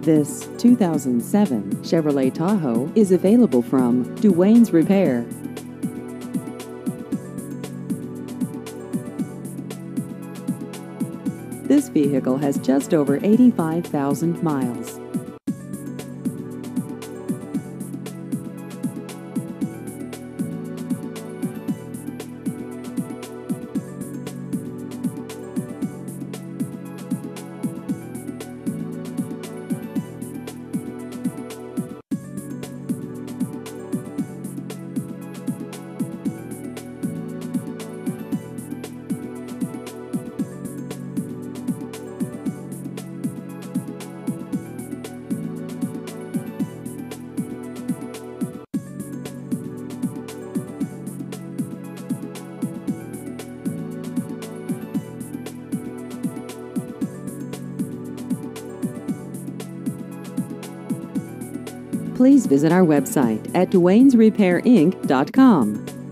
This 2007 Chevrolet Tahoe is available from Duanes Repair. This vehicle has just over 85,000 miles. Please visit our website at duanesrepairinc.com.